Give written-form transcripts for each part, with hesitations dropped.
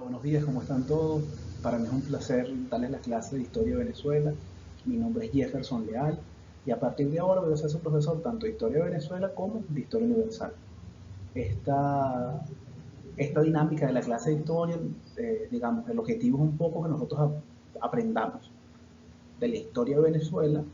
Buenos días, ¿cómo están todos? Para mí es un placer darles la clase de Historia de Venezuela. Mi nombre es Jefferson Leal y a partir de ahora voy a ser su profesor tanto de Historia de Venezuela como de Historia Universal. Esta, esta dinámica de la clase de Historia, digamos, el objetivo es un poco que nosotros aprendamos de la historia de Venezuela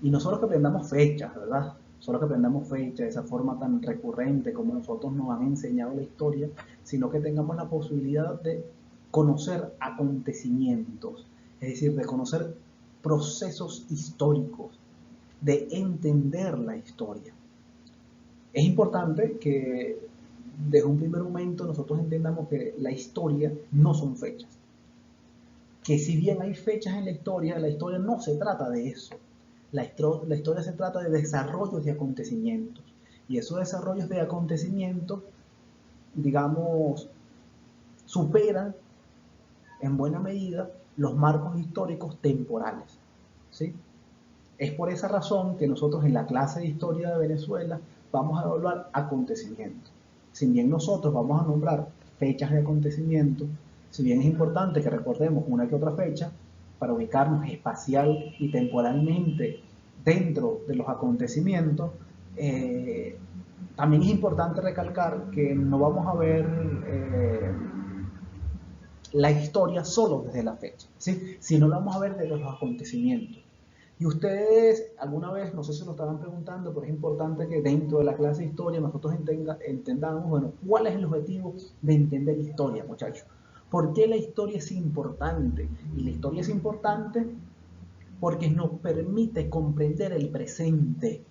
y no solo que aprendamos fechas, ¿verdad? Solo que aprendamos fechas de esa forma tan recurrente como nosotros nos han enseñado la historia, sino que tengamos la posibilidad de conocer acontecimientos, es decir, de conocer procesos históricos, de entender la historia. Es importante que desde un primer momento nosotros entendamos que la historia no son fechas, que si bien hay fechas en la historia no se trata de eso. La historia se trata de desarrollos de acontecimientos. Y esos desarrollos de acontecimientos, digamos, superan en buena medida los marcos históricos temporales. ¿Sí? Es por esa razón que nosotros en la clase de historia de Venezuela vamos a evaluar acontecimientos. Si bien nosotros vamos a nombrar fechas de acontecimientos, si bien es importante que recordemos una que otra fecha para ubicarnos espacial y temporalmente dentro de los acontecimientos, también es importante recalcar que no vamos a ver la historia solo desde la fecha, ¿sí? Sino la vamos a ver desde los acontecimientos. Y ustedes alguna vez, no sé si lo estaban preguntando, pero es importante que dentro de la clase de historia nosotros entendamos, bueno, cuál es el objetivo de entender historia, muchachos. ¿Por qué la historia es importante? Y la historia es importante porque nos permite comprender el presente.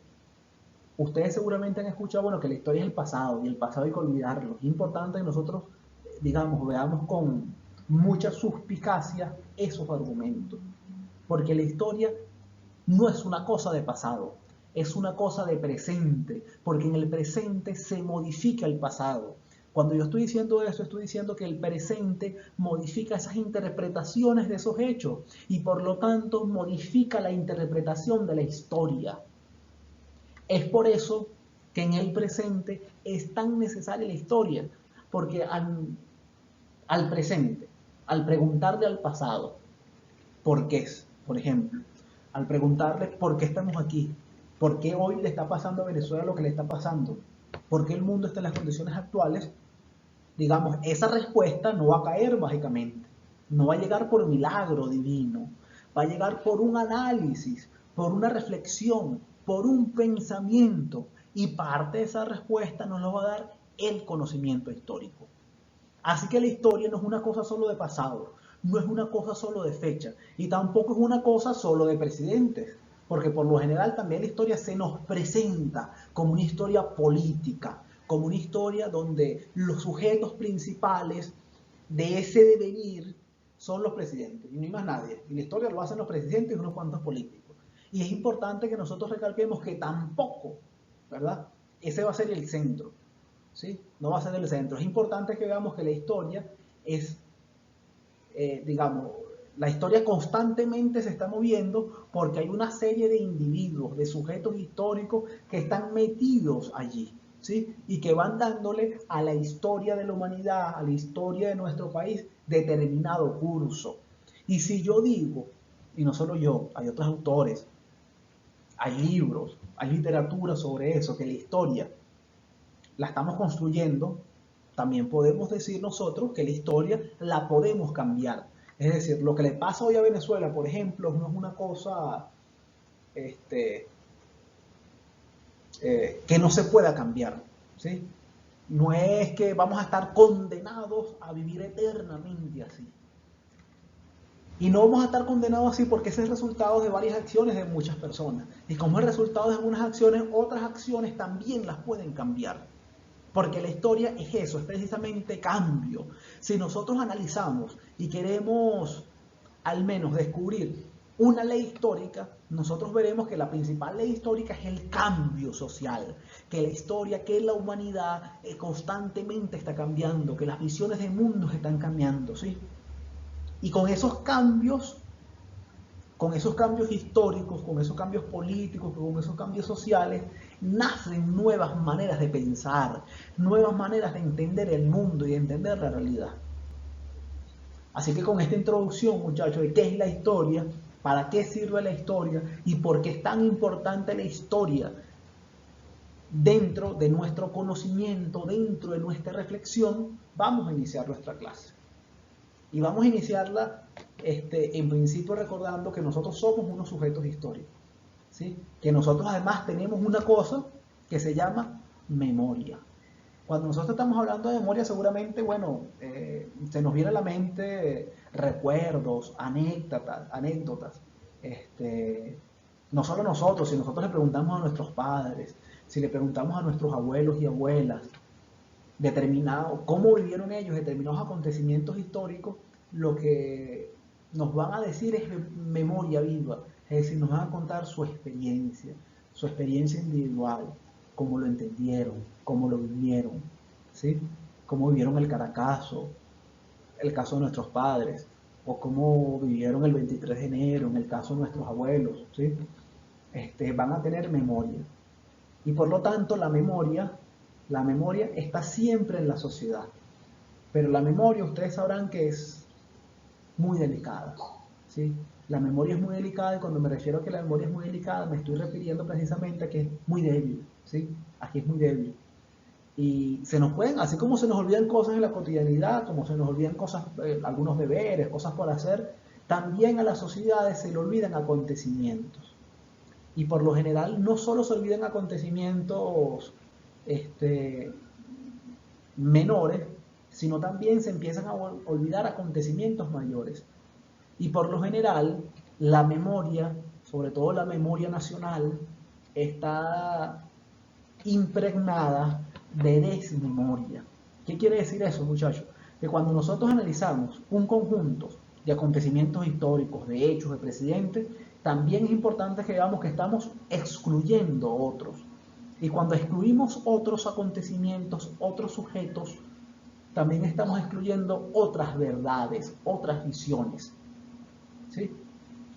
Ustedes seguramente han escuchado, bueno, que la historia es el pasado y el pasado hay que olvidarlo. Es importante que nosotros, digamos, veamos con mucha suspicacia esos argumentos. Porque la historia no es una cosa de pasado, es una cosa de presente, porque en el presente se modifica el pasado. Cuando yo estoy diciendo eso, estoy diciendo que el presente modifica esas interpretaciones de esos hechos y por lo tanto modifica la interpretación de la historia. Es por eso que en el presente es tan necesaria la historia, porque al presente, al preguntarle al pasado, ¿por qué es? Por ejemplo, al preguntarle por qué estamos aquí, por qué hoy le está pasando a Venezuela lo que le está pasando, por qué el mundo está en las condiciones actuales, digamos, esa respuesta no va a caer mágicamente, no va a llegar por milagro divino, va a llegar por un análisis, por una reflexión, por un pensamiento, y parte de esa respuesta nos lo va a dar el conocimiento histórico. Así que la historia no es una cosa solo de pasado, no es una cosa solo de fecha, y tampoco es una cosa solo de presidentes, porque por lo general también la historia se nos presenta como una historia política, como una historia donde los sujetos principales de ese devenir son los presidentes, y no hay más nadie. Y la historia lo hacen los presidentes y unos cuantos políticos. Y es importante que nosotros recalquemos que tampoco, ¿verdad? Ese va a ser el centro. ¿Sí? No va a ser el centro. Es importante que veamos que la historia es, digamos, la historia constantemente se está moviendo porque hay una serie de individuos, de sujetos históricos que están metidos allí, ¿sí? Y que van dándole a la historia de la humanidad, a la historia de nuestro país, determinado curso. Y si yo digo, y no solo yo, hay otros autores, hay libros, hay literatura sobre eso, que la historia la estamos construyendo, también podemos decir nosotros que la historia la podemos cambiar. Es decir, lo que le pasa hoy a Venezuela, por ejemplo, no es una cosa este, que no se pueda cambiar. ¿Sí? No es que vamos a estar condenados a vivir eternamente así. Y no vamos a estar condenados así porque ese es el resultado de varias acciones de muchas personas. Y como es el resultado de algunas acciones, otras acciones también las pueden cambiar. Porque la historia es eso, es precisamente cambio. Si nosotros analizamos y queremos al menos descubrir una ley histórica, nosotros veremos que la principal ley histórica es el cambio social, que la historia, que la humanidad constantemente está cambiando, que las visiones de mundos están cambiando, ¿sí? Y con esos cambios históricos, con esos cambios políticos, con esos cambios sociales, nacen nuevas maneras de pensar, nuevas maneras de entender el mundo y de entender la realidad. Así que con esta introducción, muchachos, de qué es la historia, para qué sirve la historia y por qué es tan importante la historia dentro de nuestro conocimiento, dentro de nuestra reflexión, vamos a iniciar nuestra clase. Y vamos a iniciarla en principio recordando que nosotros somos unos sujetos históricos, ¿sí? Que nosotros además tenemos una cosa que se llama memoria. Cuando nosotros estamos hablando de memoria, seguramente, bueno, se nos viene a la mente recuerdos, anécdotas. No solo nosotros, si nosotros le preguntamos a nuestros padres, si le preguntamos a nuestros abuelos y abuelas, cómo vivieron ellos determinados acontecimientos históricos, lo que nos van a decir es memoria viva, es decir, nos van a contar su experiencia individual, cómo lo entendieron, cómo lo vivieron, ¿sí? Cómo vivieron el Caracazo, el caso de nuestros padres, o cómo vivieron el 23 de enero, en el caso de nuestros abuelos, ¿sí? Van a tener memoria. Y por lo tanto, la memoria está siempre en la sociedad. Pero la memoria, ustedes sabrán que es muy delicada, ¿sí? La memoria es muy delicada y cuando me refiero a que la memoria es muy delicada, me estoy refiriendo precisamente a que es muy débil, ¿sí? Aquí es muy débil. Y se nos pueden, así como se nos olvidan cosas en la cotidianidad, como se nos olvidan cosas, algunos deberes, cosas por hacer, también a las sociedades se le olvidan acontecimientos. Y por lo general no solo se olvidan acontecimientos menores, sino también se empiezan a olvidar acontecimientos mayores. Y por lo general, la memoria, sobre todo la memoria nacional, está impregnada de desmemoria. ¿Qué quiere decir eso, muchachos? Que cuando nosotros analizamos un conjunto de acontecimientos históricos, de hechos, de presidentes, también es importante que veamos que estamos excluyendo otros. Y cuando excluimos otros acontecimientos, otros sujetos, también estamos excluyendo otras verdades, otras visiones, ¿sí?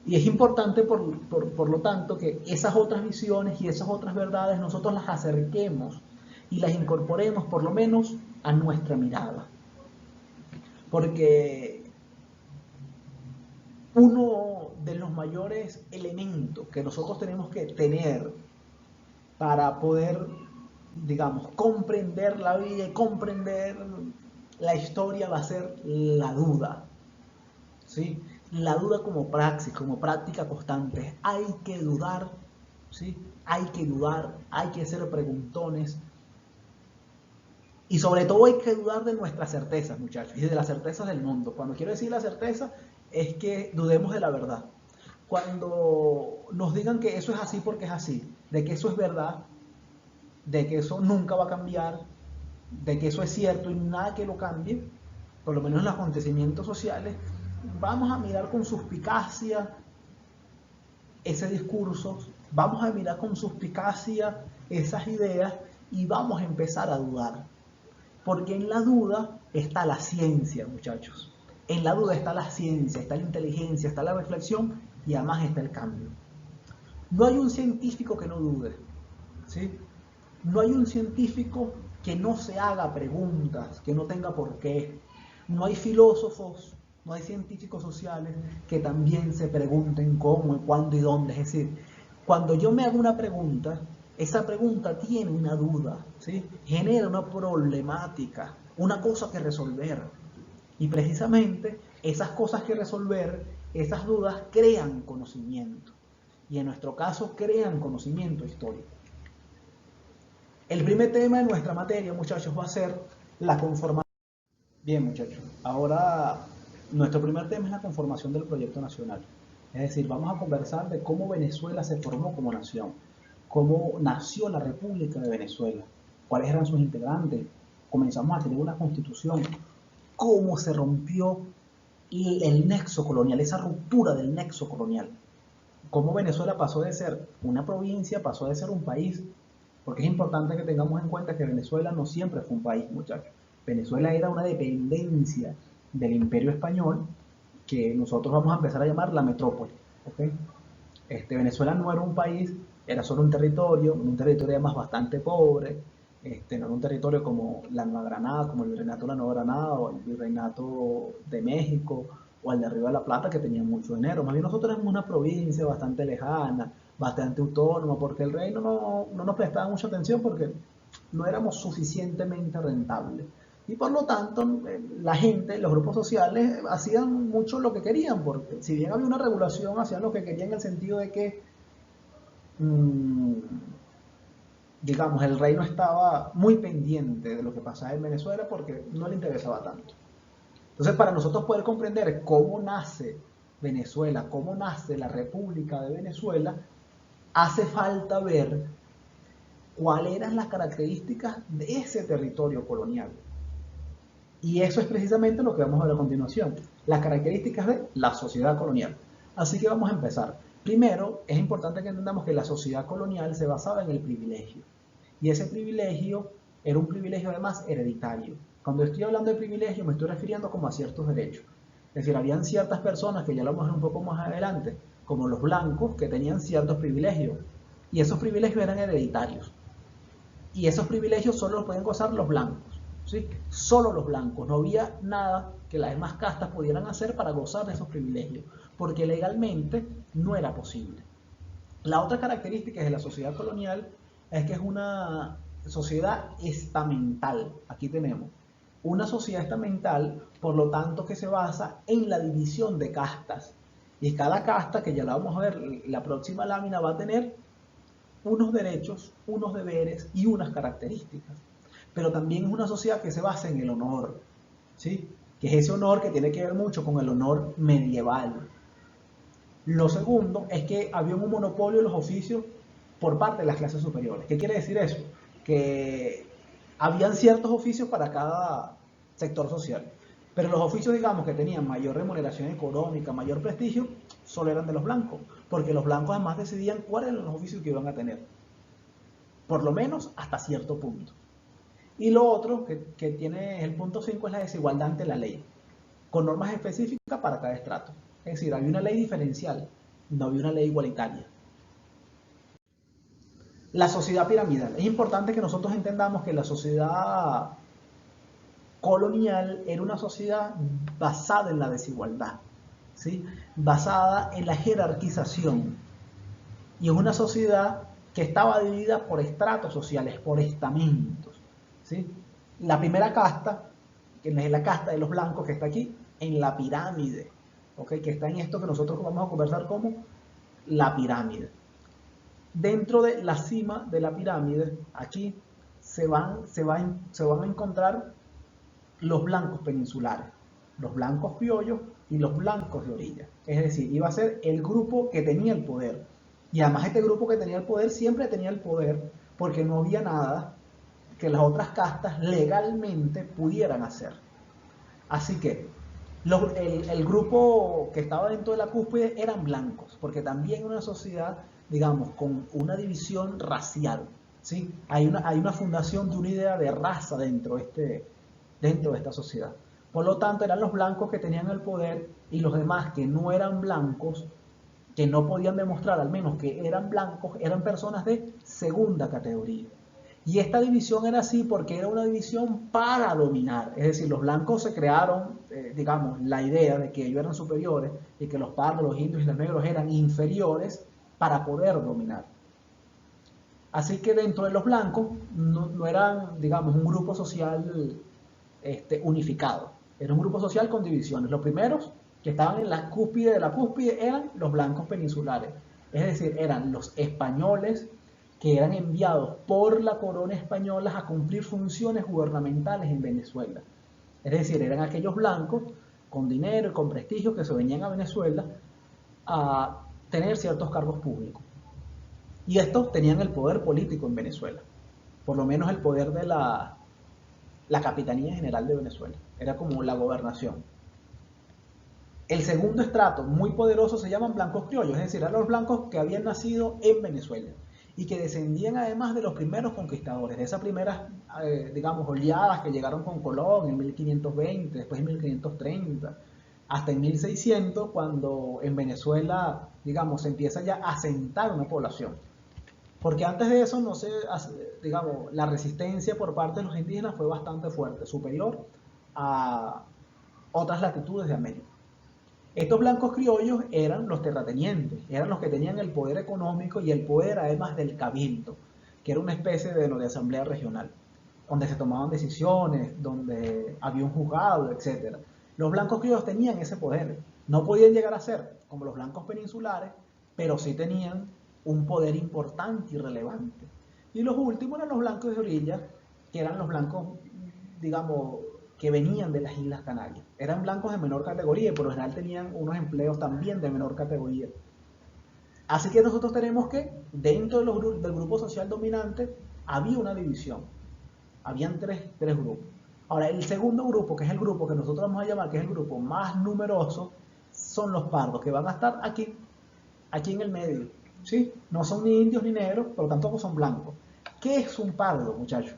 Y es importante, por lo tanto, que esas otras visiones y esas otras verdades nosotros las acerquemos y las incorporemos por lo menos a nuestra mirada. Porque uno de los mayores elementos que nosotros tenemos que tener para poder, digamos, comprender la vida y comprender la historia va a ser la duda, ¿sí? La duda como praxis, como práctica constante. Hay que dudar, ¿sí? Hay que dudar, hay que ser preguntones. Y sobre todo hay que dudar de nuestras certezas, muchachos, y de las certezas del mundo. Cuando quiero decir la certeza, es que dudemos de la verdad. Cuando nos digan que eso es así porque es así, de que eso es verdad, de que eso nunca va a cambiar, de que eso es cierto y nada que lo cambie, por lo menos en los acontecimientos sociales, vamos a mirar con suspicacia ese discurso, vamos a mirar con suspicacia esas ideas y vamos a empezar a dudar. Porque en la duda está la ciencia, muchachos. En la duda está la ciencia, está la inteligencia, está la reflexión y además está el cambio. No hay un científico que no dude, ¿sí? No hay un científico que no se haga preguntas, que no tenga por qué. No hay filósofos, no hay científicos sociales que también se pregunten cómo, cuándo y dónde. Es decir, cuando yo me hago una pregunta, esa pregunta tiene una duda, ¿sí? Genera una problemática, una cosa que resolver. Y precisamente esas cosas que resolver, esas dudas crean conocimiento. Y en nuestro caso crean conocimiento histórico. El primer tema de nuestra materia, muchachos, va a ser la conformación. Bien, muchachos, ahora nuestro primer tema es la conformación del proyecto nacional. Es decir, vamos a conversar de cómo Venezuela se formó como nación, cómo nació la República de Venezuela, cuáles eran sus integrantes, comenzamos a tener una constitución, cómo se rompió el nexo colonial, esa ruptura del nexo colonial, cómo Venezuela pasó de ser una provincia, pasó de ser un país, porque es importante que tengamos en cuenta que Venezuela no siempre fue un país, muchachos. Venezuela era una dependencia del Imperio Español que nosotros vamos a empezar a llamar la metrópoli, ¿okay? Venezuela no era un país, era solo un territorio además bastante pobre, no era un territorio como la Nueva Granada, como el Virreinato de la Nueva Granada o el Virreinato de México o el de Río de la Plata, que tenían mucho dinero. Más bien nosotros éramos una provincia bastante lejana, bastante autónoma, porque el reino no nos prestaba mucha atención porque no éramos suficientemente rentables. Y por lo tanto, la gente, los grupos sociales, hacían mucho lo que querían, porque si bien había una regulación, hacían lo que querían en el sentido de que mmm, digamos, el rey no estaba muy pendiente de lo que pasaba en Venezuela porque no le interesaba tanto. Entonces, para nosotros poder comprender cómo nace Venezuela, cómo nace la República de Venezuela, hace falta ver cuáles eran las características de ese territorio colonial. Y eso es precisamente lo que vamos a ver a continuación, las características de la sociedad colonial. Así que vamos a empezar. Primero, es importante que entendamos que la sociedad colonial se basaba en el privilegio. Y ese privilegio era un privilegio además hereditario. Cuando estoy hablando de privilegio me estoy refiriendo como a ciertos derechos. Es decir, habían ciertas personas, que ya lo vamos a ver un poco más adelante, como los blancos, que tenían ciertos privilegios. Y esos privilegios eran hereditarios. Y esos privilegios solo los pueden gozar los blancos. ¿Sí? Solo los blancos. No había nada que las demás castas pudieran hacer para gozar de esos privilegios, porque legalmente no era posible. La otra característica de la sociedad colonial es que es una sociedad estamental. Aquí tenemos una sociedad estamental, por lo tanto, que se basa en la división de castas. Y cada casta, que ya la vamos a ver, la próxima lámina va a tener unos derechos, unos deberes y unas características. Pero también es una sociedad que se basa en el honor, ¿sí? Que es ese honor que tiene que ver mucho con el honor medieval. Lo segundo es que había un monopolio de los oficios por parte de las clases superiores. ¿Qué quiere decir eso? Que habían ciertos oficios para cada sector social, pero los oficios, digamos, que tenían mayor remuneración económica, mayor prestigio, solo eran de los blancos, porque los blancos además decidían cuáles eran los oficios que iban a tener, por lo menos hasta cierto punto. Y lo otro que tiene el punto 5 es la desigualdad ante la ley, con normas específicas para cada estrato. Es decir, había una ley diferencial, no había una ley igualitaria. La sociedad piramidal. Es importante que nosotros entendamos que la sociedad colonial era una sociedad basada en la desigualdad, ¿sí? Basada en la jerarquización. Y es una sociedad que estaba dividida por estratos sociales, por estamentos, ¿sí? La primera casta, que es la casta de los blancos, que está aquí, en la pirámide, ¿okay? Que está en esto que nosotros vamos a conversar como la pirámide. Dentro de la cima de la pirámide, aquí se van a encontrar los blancos peninsulares, los blancos criollos y los blancos de orilla. Es decir, iba a ser el grupo que tenía el poder. Y además este grupo que tenía el poder siempre tenía el poder porque no había nada que las otras castas legalmente pudieran hacer. Así que el grupo que estaba dentro de la cúspide eran blancos, porque también en una sociedad, digamos, con una división racial, ¿sí? Hay una fundación de una idea de raza dentro de esta sociedad. Por lo tanto, eran los blancos que tenían el poder y los demás que no eran blancos, que no podían demostrar al menos que eran blancos, eran personas de segunda categoría. Y esta división era así porque era una división para dominar. Es decir, los blancos se crearon, digamos, la idea de que ellos eran superiores y que los pardos, los indios y los negros eran inferiores para poder dominar. Así que dentro de los blancos no eran, digamos, un grupo social unificado. Era un grupo social con divisiones. Los primeros que estaban en la cúspide de la cúspide eran los blancos peninsulares. Es decir, eran los españoles que eran enviados por la corona española a cumplir funciones gubernamentales en Venezuela. Es decir, eran aquellos blancos con dinero y con prestigio que se venían a Venezuela a tener ciertos cargos públicos. Y estos tenían el poder político en Venezuela, por lo menos el poder de la Capitanía General de Venezuela. Era como la gobernación. El segundo estrato, muy poderoso, se llaman blancos criollos, es decir, eran los blancos que habían nacido en Venezuela y que descendían además de los primeros conquistadores, de esas primeras, digamos, oleadas que llegaron con Colón en 1520, después en 1530, hasta en 1600, cuando en Venezuela, digamos, se empieza ya a asentar una población. Porque antes de eso, no sé, digamos, la resistencia por parte de los indígenas fue bastante fuerte, superior a otras latitudes de América. Estos blancos criollos eran los terratenientes, eran los que tenían el poder económico y el poder además del cabildo, que era una especie de asamblea regional, donde se tomaban decisiones, donde había un juzgado, etc. Los blancos criollos tenían ese poder. No podían llegar a ser como los blancos peninsulares, pero sí tenían un poder importante y relevante. Y los últimos eran los blancos de orilla, que eran los blancos, digamos, que venían de las Islas Canarias. Eran blancos de menor categoría y por lo general tenían unos empleos también de menor categoría. Así que nosotros tenemos que, dentro del grupo social dominante, había una división. Habían tres grupos. Ahora, el segundo grupo, que es el grupo que nosotros vamos a llamar, que es el grupo más numeroso, son los pardos, que van a estar aquí en el medio. ¿Sí? No son ni indios ni negros, pero tampoco son blancos. ¿Qué es un pardo, muchachos?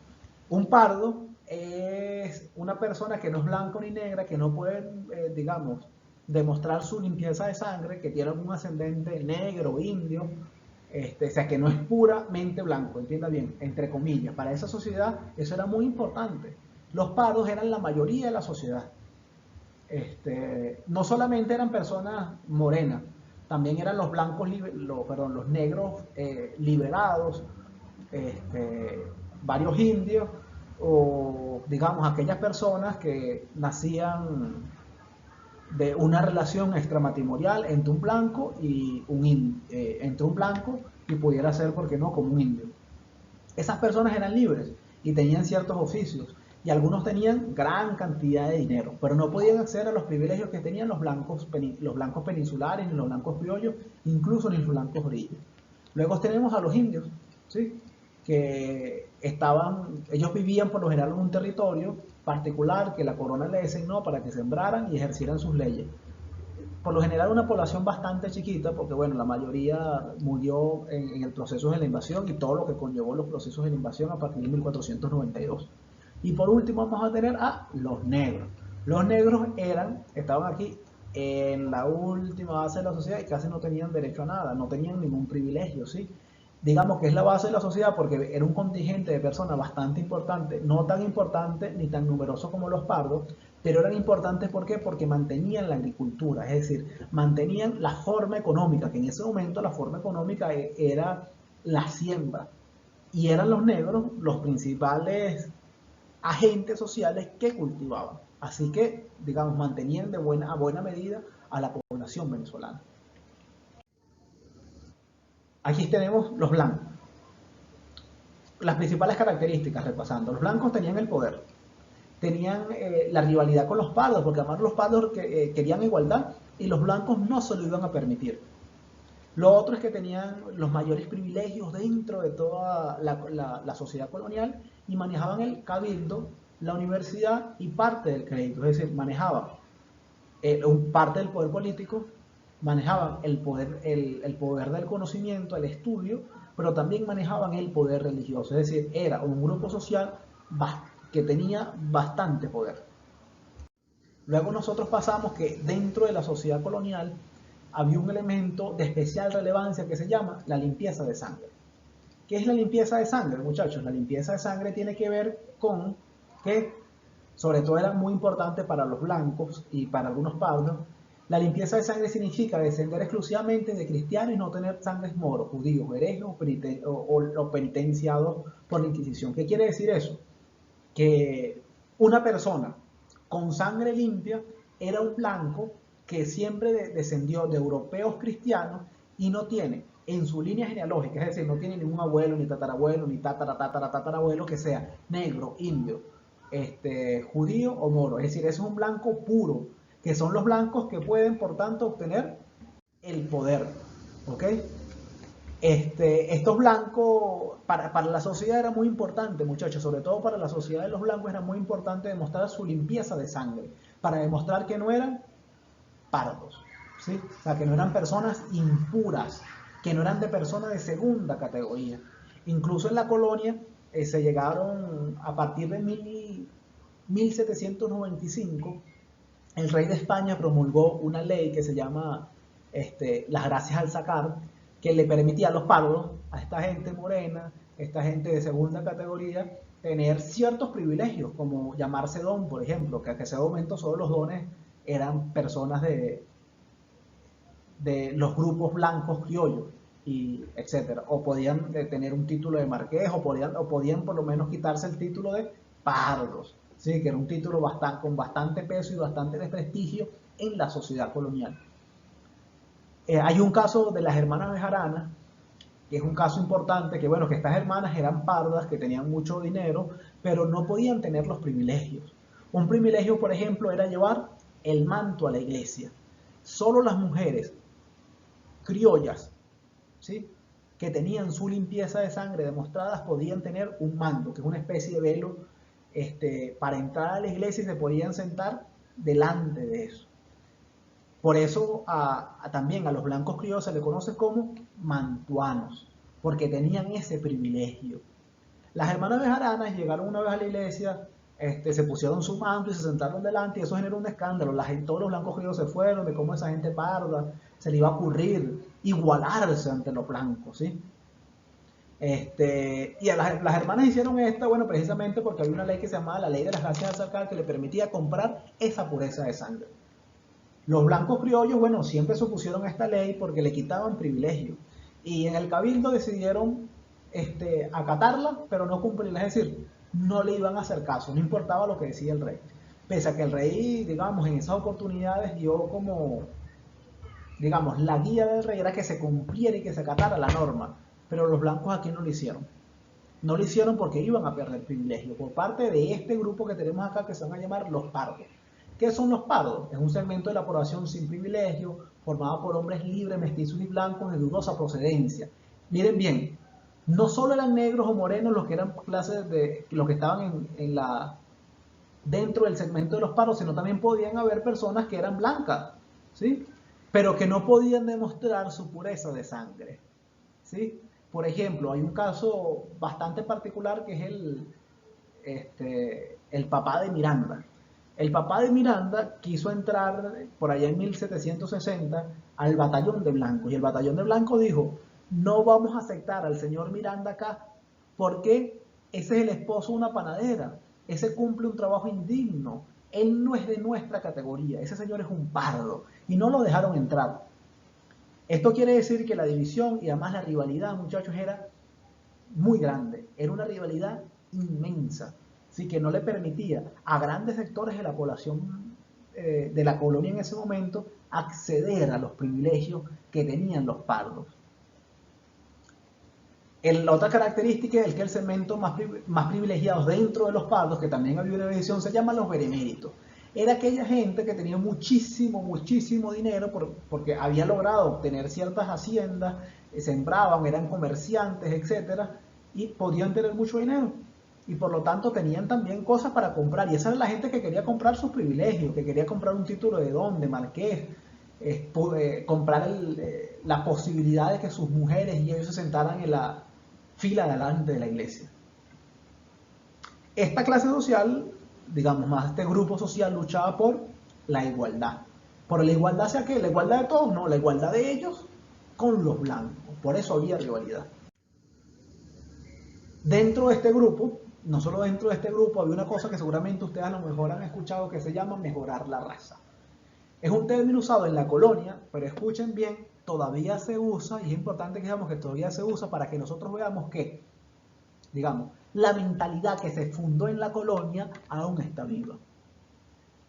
Un pardo es una persona que no es blanco ni negra, que no puede, digamos, demostrar su limpieza de sangre, que tiene algún ascendente negro, indio, o sea, que no es puramente blanco, entienda bien, entre comillas. Para esa sociedad eso era muy importante. Los pardos eran la mayoría de la sociedad. No solamente eran personas morenas, también eran los blancos, los negros liberados, varios indios, o digamos aquellas personas que nacían de una relación extramatrimonial entre un blanco y entre un blanco y pudiera ser, ¿por qué no?, como un indio. Esas personas eran libres y tenían ciertos oficios y algunos tenían gran cantidad de dinero, pero no podían acceder a los privilegios que tenían los blancos peninsulares, ni los blancos criollos, incluso ni los blancos orillos. Luego tenemos a los indios, ¿sí?, que ellos vivían por lo general en un territorio particular que la corona le designó para que sembraran y ejercieran sus leyes. Por lo general una población bastante chiquita, porque bueno, la mayoría murió en el proceso de la invasión y todo lo que conllevó los procesos de la invasión a partir de 1492. Y por último vamos a tener a los negros. Los negros estaban aquí en la última base de la sociedad y casi no tenían derecho a nada, no tenían ningún privilegio, ¿sí? Digamos que es la base de la sociedad porque era un contingente de personas bastante importante, no tan importante ni tan numeroso como los pardos, pero eran importantes, ¿por qué? Porque mantenían la agricultura, es decir, mantenían la forma económica, que en ese momento la forma económica era la siembra, y eran los negros los principales agentes sociales que cultivaban. Así que, digamos, mantenían a buena medida a la población venezolana. Aquí tenemos los blancos. Las principales características, repasando. Los blancos tenían el poder, tenían la rivalidad con los pardos, porque además los pardos querían igualdad y los blancos no se lo iban a permitir. Lo otro es que tenían los mayores privilegios dentro de toda la sociedad colonial y manejaban el cabildo, la universidad y parte del crédito, es decir, manejaban parte del poder político, manejaban el poder del conocimiento, el estudio, pero también manejaban el poder religioso, es decir, era un grupo social que tenía bastante poder. Luego nosotros pasamos que dentro de la sociedad colonial había un elemento de especial relevancia que se llama la limpieza de sangre. ¿Qué es la limpieza de sangre, muchachos? La limpieza de sangre tiene que ver con que, sobre todo era muy importante para los blancos y para algunos pardos, la limpieza de sangre significa descender exclusivamente de cristianos y no tener sangres moros, judíos, herejes o penitenciados por la Inquisición. ¿Qué quiere decir eso? Que una persona con sangre limpia era un blanco que siempre descendió de europeos cristianos y no tiene en su línea genealógica, es decir, no tiene ningún abuelo, ni tatarabuelo, ni tatarabuelo que sea negro, indio, judío o moro. Es decir, ese es un blanco puro, que son los blancos que pueden, por tanto, obtener el poder. ¿Ok? Estos blancos, para la sociedad era muy importante, muchachos, sobre todo para la sociedad de los blancos era muy importante demostrar su limpieza de sangre, para demostrar que no eran pardos, ¿sí? O sea, que no eran personas impuras, que no eran de personas de segunda categoría. Incluso en la colonia se llegaron a partir de 1795, el rey de España promulgó una ley que se llama las gracias al sacar, que le permitía a los pardos, a esta gente morena, esta gente de segunda categoría, tener ciertos privilegios, como llamarse don, por ejemplo, que hasta ese momento solo los dones eran personas de los grupos blancos criollos, y etcétera, o podían tener un título de marqués, o podían por lo menos quitarse el título de pardos, ¿sí? Que era un título con bastante peso y bastante prestigio en la sociedad colonial. Hay un caso de las hermanas Bejarana, que es un caso importante, que bueno, que estas hermanas eran pardas, que tenían mucho dinero, pero no podían tener los privilegios. Un privilegio, por ejemplo, era llevar el manto a la iglesia. Solo las mujeres criollas, ¿sí?, que tenían su limpieza de sangre demostradas podían tener un manto, que es una especie de velo, para entrar a la iglesia, y se podían sentar delante de eso. Por eso también a los blancos criollos se les conoce como mantuanos, porque tenían ese privilegio. Las hermanas bejaranas llegaron una vez a la iglesia, se pusieron su manto y se sentaron delante, y eso generó un escándalo. Todos los blancos criollos se fueron de cómo esa gente parda se le iba a ocurrir igualarse ante los blancos, ¿sí? Y las hermanas hicieron esto, bueno, precisamente porque había una ley que se llamaba la ley de las gracias al sacar, que le permitía comprar esa pureza de sangre. Los blancos criollos, bueno, siempre se opusieron a esta ley porque le quitaban privilegios. Y en el cabildo decidieron acatarla, pero no cumplirla. Es decir, no le iban a hacer caso, no importaba lo que decía el rey. Pese a que el rey, digamos, en esas oportunidades dio como, digamos, la guía del rey era que se cumpliera y que se acatara la norma. Pero los blancos aquí no lo hicieron. No lo hicieron porque iban a perder privilegio por parte de este grupo que tenemos acá, que se van a llamar los pardos. ¿Qué son los pardos? Es un segmento de la población sin privilegio, formado por hombres libres, mestizos y blancos de dudosa procedencia. Miren bien, no solo eran negros o morenos los que eran clases de los que estaban dentro del segmento de los pardos, sino también podían haber personas que eran blancas, ¿sí?, pero que no podían demostrar su pureza de sangre, ¿sí? Por ejemplo, hay un caso bastante particular que es el papá de Miranda. El papá de Miranda quiso entrar por allá en 1760 al batallón de blancos, y el batallón de blancos dijo: no vamos a aceptar al señor Miranda acá porque ese es el esposo de una panadera, ese cumple un trabajo indigno, él no es de nuestra categoría, ese señor es un pardo, y no lo dejaron entrar. Esto quiere decir que la división y además la rivalidad, muchachos, era muy grande, era una rivalidad inmensa, ¿sí?, que no le permitía a grandes sectores de la población de la colonia en ese momento acceder a los privilegios que tenían los pardos. La otra característica es que el segmento más privilegiado dentro de los pardos, que también había una división, se llaman los beneméritos. Era aquella gente que tenía muchísimo dinero porque había logrado obtener ciertas haciendas, sembraban, eran comerciantes, etcétera, y podían tener mucho dinero. Y por lo tanto tenían también cosas para comprar. Y esa era la gente que quería comprar sus privilegios, que quería comprar un título de don, de marqués, comprar la posibilidad de que sus mujeres y ellos se sentaran en la fila delante de la iglesia. Esta clase social, digamos más, este grupo social luchaba por la igualdad. ¿Por la igualdad hacia qué? ¿La igualdad de todos? No, la igualdad de ellos con los blancos. Por eso había rivalidad. Dentro de este grupo, no solo dentro de este grupo, había una cosa que seguramente ustedes a lo mejor han escuchado, que se llama mejorar la raza. Es un término usado en la colonia, pero escuchen bien, todavía se usa, y es importante que digamos que todavía se usa para que nosotros veamos que, digamos, la mentalidad que se fundó en la colonia aún está viva.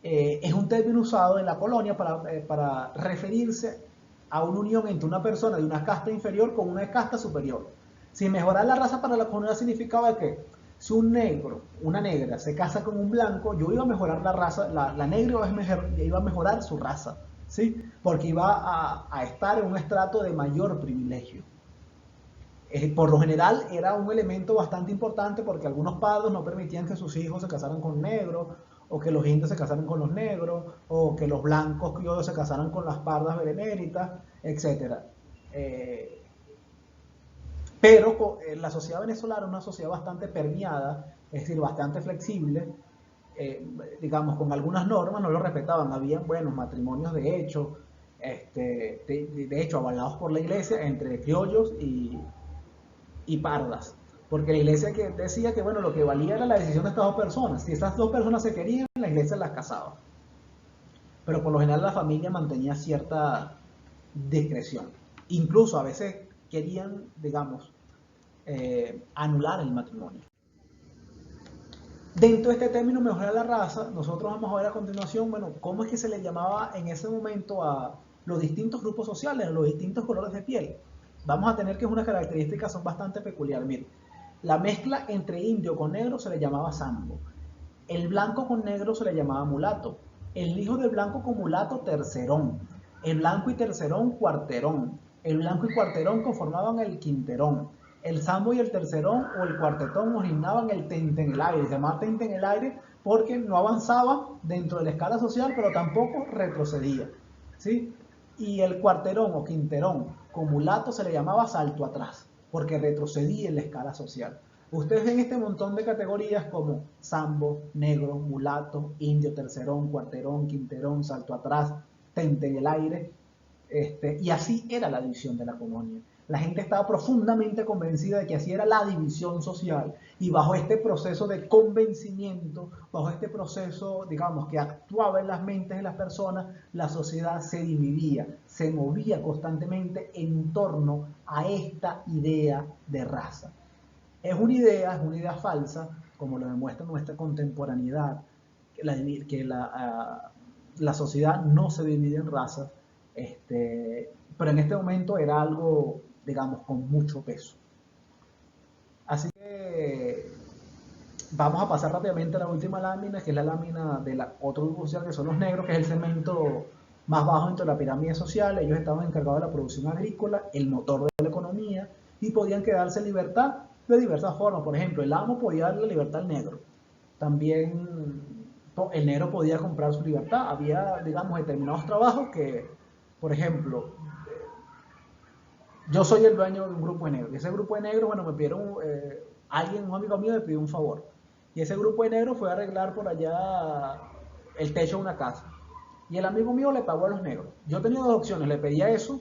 Es un término usado en la colonia para referirse a una unión entre una persona de una casta inferior con una casta superior. Si mejorar la raza para la comunidad significaba que si un negro, una negra, se casa con un blanco, yo iba a mejorar la raza, la negra iba a mejorar su raza, ¿sí? Porque iba a estar en un estrato de mayor privilegio. Por lo general era un elemento bastante importante porque algunos padres no permitían que sus hijos se casaran con negros, o que los indios se casaran con los negros, o que los blancos criollos se casaran con las pardas beneméritas, etc. Pero la sociedad venezolana es una sociedad bastante permeada, es decir, bastante flexible, digamos, con algunas normas no lo respetaban. Habían buenos matrimonios de hecho, de hecho avalados por la iglesia, entre criollos y pardas. Porque la iglesia que decía que bueno, lo que valía era la decisión de estas dos personas. Si esas dos personas se querían, la iglesia las casaba. Pero por lo general la familia mantenía cierta discreción. Incluso a veces querían, digamos, anular el matrimonio. Dentro de este término mejorar la raza, nosotros vamos a ver a continuación, bueno, cómo es que se le llamaba en ese momento a los distintos grupos sociales, a los distintos colores de piel. Vamos a tener que unas características son bastante peculiares. Miren, la mezcla entre indio con negro se le llamaba sambo. El blanco con negro se le llamaba mulato. El hijo del blanco con mulato, tercerón. El blanco y tercerón, cuarterón. El blanco y cuarterón conformaban el quinterón. El sambo y el tercerón o el cuartetón originaban el tente en el aire. Se llamaba tente en el aire porque no avanzaba dentro de la escala social, pero tampoco retrocedía, ¿sí? Y el cuarterón o quinterón con mulato se le llamaba salto atrás, porque retrocedía en la escala social. Ustedes ven este montón de categorías como sambo, negro, mulato, indio, tercerón, cuarterón, quinterón, salto atrás, tente en el aire, y así era la división de la colonia. La gente estaba profundamente convencida de que así era la división social y bajo este proceso de convencimiento, bajo este proceso, digamos, que actuaba en las mentes de las personas, la sociedad se dividía, se movía constantemente en torno a esta idea de raza. Es una idea falsa, como lo demuestra nuestra contemporaneidad, que la sociedad no se divide en razas, pero en este momento era algo, digamos, con mucho peso. Así que vamos a pasar rápidamente a la última lámina, que es la lámina de otro grupo social, que son los negros, que es el segmento más bajo dentro de la pirámide social. Ellos estaban encargados de la producción agrícola, el motor de la economía, y podían quedarse en libertad de diversas formas. Por ejemplo, el amo podía darle libertad al negro. También el negro podía comprar su libertad. Había, digamos, determinados trabajos que, por ejemplo, yo soy el dueño de un grupo de negros. Y ese grupo de negros, bueno, me pidieron, un amigo mío me pidió un favor. Y ese grupo de negros fue a arreglar por allá el techo de una casa. Y el amigo mío le pagó a los negros. Yo tenía dos opciones, le pedía eso,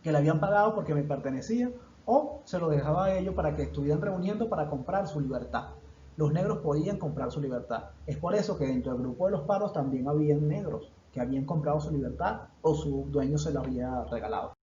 que le habían pagado porque me pertenecía, o se lo dejaba a ellos para que estuvieran reuniendo para comprar su libertad. Los negros podían comprar su libertad. Es por eso que dentro del grupo de los paros también habían negros que habían comprado su libertad o su dueño se la había regalado.